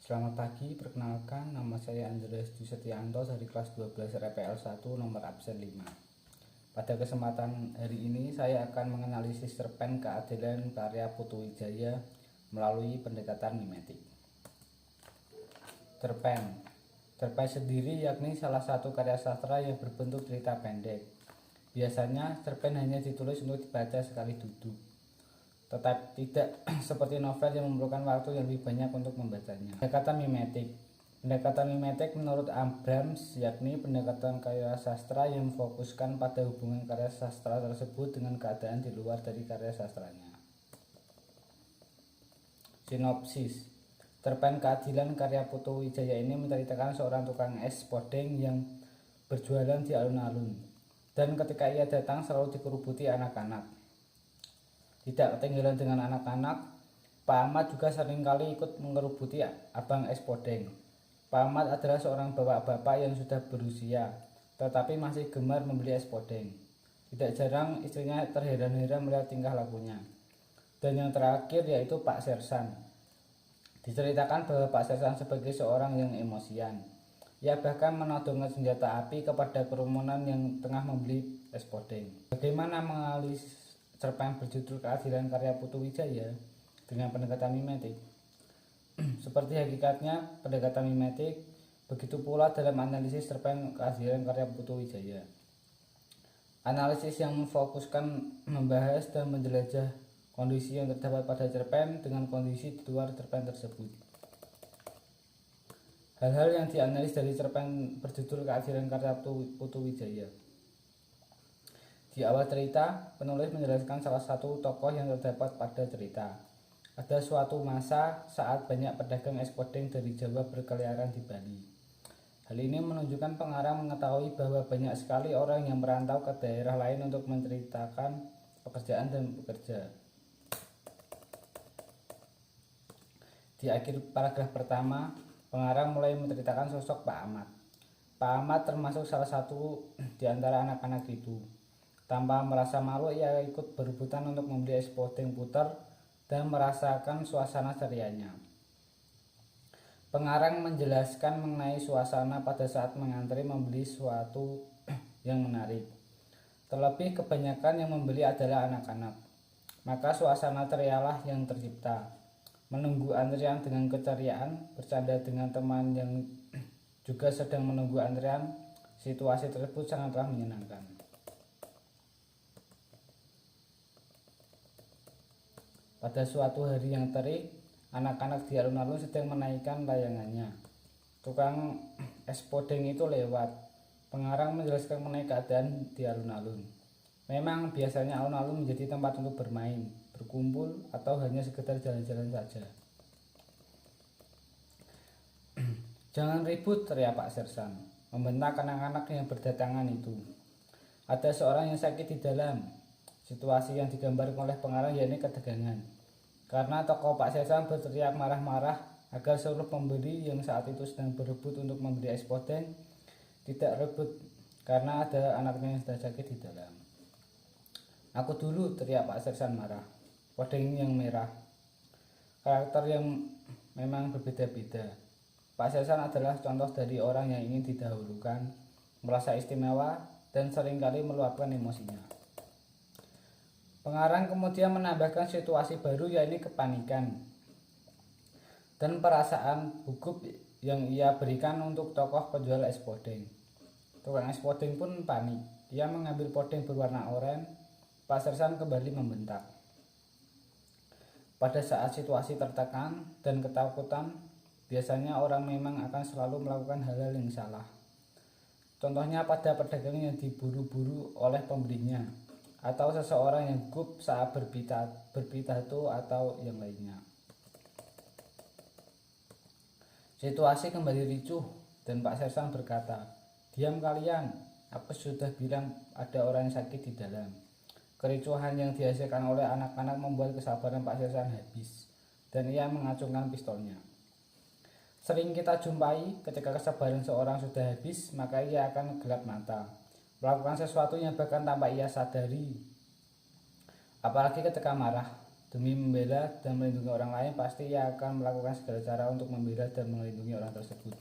Selamat pagi, perkenalkan nama saya Andreas Dwi Setianto dari kelas 12 RPL 1 nomor absen 5. Pada kesempatan hari ini saya akan menganalisis cerpen Keadilan karya Putu Wijaya melalui pendekatan mimetik. Cerpen sendiri yakni salah satu karya sastra yang berbentuk cerita pendek. Biasanya cerpen hanya ditulis untuk dibaca sekali duduk, tetapi tidak seperti novel yang memerlukan waktu yang lebih banyak untuk membacanya. Pendekatan mimetik menurut Abrams yakni pendekatan karya sastra yang memfokuskan pada hubungan karya sastra tersebut dengan keadaan di luar dari karya sastranya. Sinopsis: cerpen Keadilan karya Putu Wijaya ini menceritakan seorang tukang es podeng yang berjualan di alun-alun, dan ketika ia datang selalu dikerubuti anak-anak. Tidak ketinggalan dengan anak-anak, Pak Ahmad juga seringkali ikut mengerubuti abang es podeng. Pak Ahmad adalah seorang bapak-bapak yang sudah berusia, tetapi masih gemar membeli es podeng. Tidak jarang istrinya terheran-heran melihat tingkah lakunya. Dan yang terakhir yaitu Pak Sersan. Diceritakan bahwa Pak Sersan sebagai seorang yang emosian. Ia bahkan menodongkan senjata api kepada kerumunan yang tengah membeli es podeng. Bagaimana menganalisis cerpen berjudul Keadilan karya Putu Wijaya dengan pendekatan mimetik? Seperti hakikatnya pendekatan mimetik, begitu pula dalam analisis cerpen Keadilan karya Putu Wijaya. Analisis yang memfokuskan membahas dan menjelajah kondisi yang terdapat pada cerpen dengan kondisi di luar cerpen tersebut. Hal-hal yang dianalisis dari cerpen berjudul Keadilan karya Putu Wijaya. Di awal cerita, penulis menjelaskan salah satu tokoh yang terdapat pada cerita. Ada suatu masa saat banyak pedagang es podeng dari Jawa berkeliaran di Bali. Hal ini menunjukkan pengarang mengetahui bahwa banyak sekali orang yang merantau ke daerah lain untuk menceritakan pekerjaan dan bekerja. Di akhir paragraf pertama, pengarang mulai menceritakan sosok Pak Ahmad. Pak Ahmad termasuk salah satu di antara anak-anak itu. Tanpa merasa malu, ia ikut berebutan untuk membeli es podeng puter dan merasakan suasana cerianya. Pengarang menjelaskan mengenai suasana pada saat mengantri membeli sesuatu yang menarik. Terlebih kebanyakan yang membeli adalah anak-anak. Maka suasana cerialah yang tercipta. Menunggu antrian dengan keceriaan, bercanda dengan teman yang juga sedang menunggu antrian, situasi tersebut sangatlah menyenangkan. Pada suatu hari yang terik, anak-anak di alun-alun sedang menaikkan layangannya. Tukang es podeng itu lewat. Pengarang menjelaskan mengenai keadaan di alun-alun. Memang biasanya alun-alun menjadi tempat untuk bermain, berkumpul, atau hanya sekedar jalan-jalan saja. Jangan ribut, teriak Pak Sersan, membentak anak-anak yang berdatangan itu. Ada seorang yang sakit di dalam. Situasi yang digambarkan oleh pengarang yakni ketegangan. Karena tokoh Pak Sersan berteriak marah-marah agar seluruh pembeli yang saat itu sedang berebut untuk membeli es podeng tidak rebut karena ada anaknya yang sedang sakit di dalam. Aku dulu, teriak Pak Sersan marah. Podeng yang merah. Karakter yang memang berbeda-beda. Pak Sersan adalah contoh dari orang yang ingin didahulukan, merasa istimewa, dan seringkali meluapkan emosinya. Pengarang kemudian menambahkan situasi baru yakni kepanikan dan perasaan gugup yang ia berikan untuk tokoh penjual es podeng. Tukang es podeng pun panik. Ia mengambil podeng berwarna oranye. Pak Sersan kembali membentak. Pada saat situasi tertekan dan ketakutan, biasanya orang memang akan selalu melakukan hal-hal yang salah. Contohnya pada pedagang yang diburu-buru oleh pembelinya, atau seseorang yang gugup saat berpidato atau yang lainnya. Situasi kembali ricuh dan Pak Sersan berkata, "Diam kalian, aku sudah bilang ada orang yang sakit di dalam." Kericuhan yang dihasilkan oleh anak-anak membuat kesabaran Pak Sersan habis dan ia mengacungkan pistolnya. Sering kita jumpai ketika kesabaran seorang sudah habis, maka ia akan gelap mata, melakukan sesuatu yang bahkan tanpa ia sadari. Apalagi ketika marah, Demi membela dan melindungi orang lain, pasti ia akan melakukan segala cara untuk membela dan melindungi orang tersebut.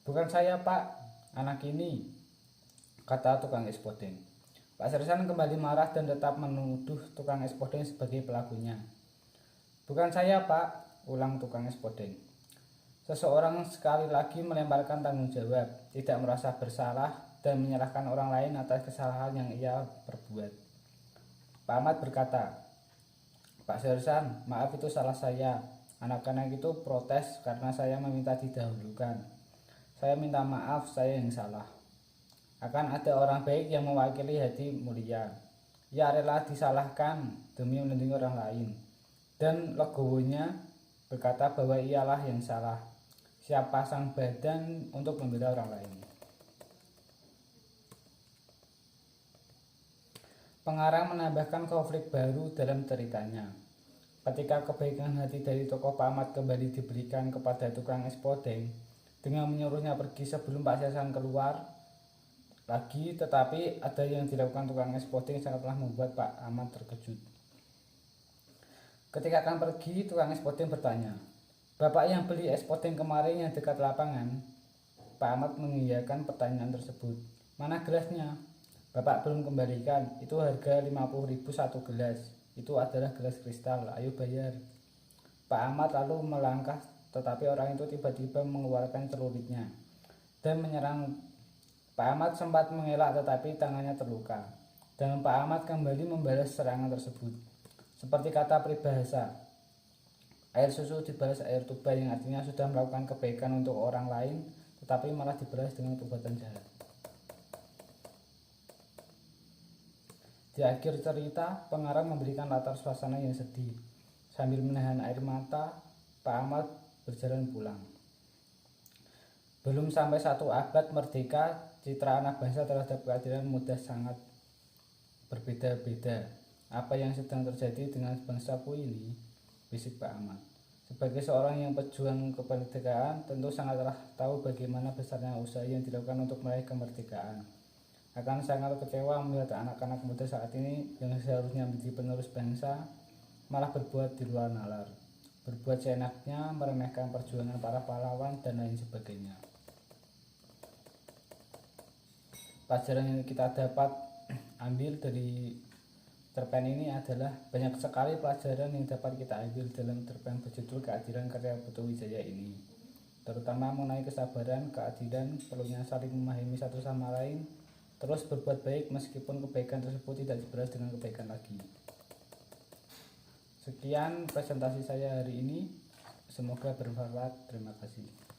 Bukan saya, Pak, anak ini, kata tukang es podeng. Pak Sersan kembali marah dan tetap menuduh tukang es podeng sebagai pelakunya. Bukan saya, Pak, ulang tukang es podeng. Seseorang sekali lagi melemparkan tanggung jawab, tidak merasa bersalah dan menyalahkan orang lain atas kesalahan yang ia perbuat. Pak Ahmad berkata, Pak Sersan, maaf itu salah saya. Anak-anak itu protes karena saya meminta didahulukan. Saya minta maaf, saya yang salah. Akan ada orang baik yang mewakili hati mulia. Ia rela disalahkan demi melindungi orang lain. Dan legowonya berkata bahwa ialah yang salah. Siap pasang badan untuk membela orang lain. Pengarang menambahkan konflik baru dalam ceritanya. Ketika kebaikan hati dari tokoh Pak Ahmad kembali diberikan kepada tukang es podeng dengan menyuruhnya pergi sebelum Pak Sersan keluar lagi, tetapi ada yang dilakukan tukang es podeng sangatlah membuat Pak Ahmad terkejut. Ketika akan pergi, tukang es podeng bertanya, Bapak yang beli es podeng kemarin yang dekat lapangan? Pak Ahmad mengiyakan pertanyaan tersebut. Mana gelasnya? Bapak belum kembalikan, itu harga 50.000 satu gelas. Itu adalah gelas kristal, ayo bayar. Pak Ahmad lalu melangkah, tetapi orang itu tiba-tiba mengeluarkan celuritnya dan menyerang. Pak Ahmad sempat mengelak tetapi tangannya terluka. Dan Pak Ahmad kembali membalas serangan tersebut. Seperti kata peribahasa, air susu dibalas air tuba, yang artinya sudah melakukan kebaikan untuk orang lain, tetapi malah dibalas dengan perbuatan jahat. Di akhir cerita, pengarang memberikan latar suasana yang sedih. Sambil menahan air mata, Pak Ahmad berjalan pulang. Belum sampai 1 abad merdeka, citra anak bangsa terhadap keadilan mudah sangat berbeda-beda. Apa yang sedang terjadi dengan bangsaku ini? Bisik Pak Ahmad. Sebagai seorang yang pejuang kemerdekaan, tentu sangatlah tahu bagaimana besarnya usaha yang dilakukan untuk meraih kemerdekaan. Akan sangat kecewa melihat anak-anak muda saat ini yang seharusnya menjadi penerus bangsa malah berbuat di luar nalar, berbuat seenaknya, meremehkan perjuangan para pahlawan dan lain sebagainya. Pelajaran yang kita dapat ambil dari cerpen ini adalah banyak sekali pelajaran yang dapat kita ambil dalam cerpen berjudul Keadilan karya Putu Wijaya ini, terutama mengenai kesabaran, keadilan, perlunya saling memahami satu sama lain, terus berbuat baik meskipun kebaikan tersebut tidak dibalas dengan kebaikan lagi. Sekian presentasi saya hari ini, semoga bermanfaat. Terima kasih.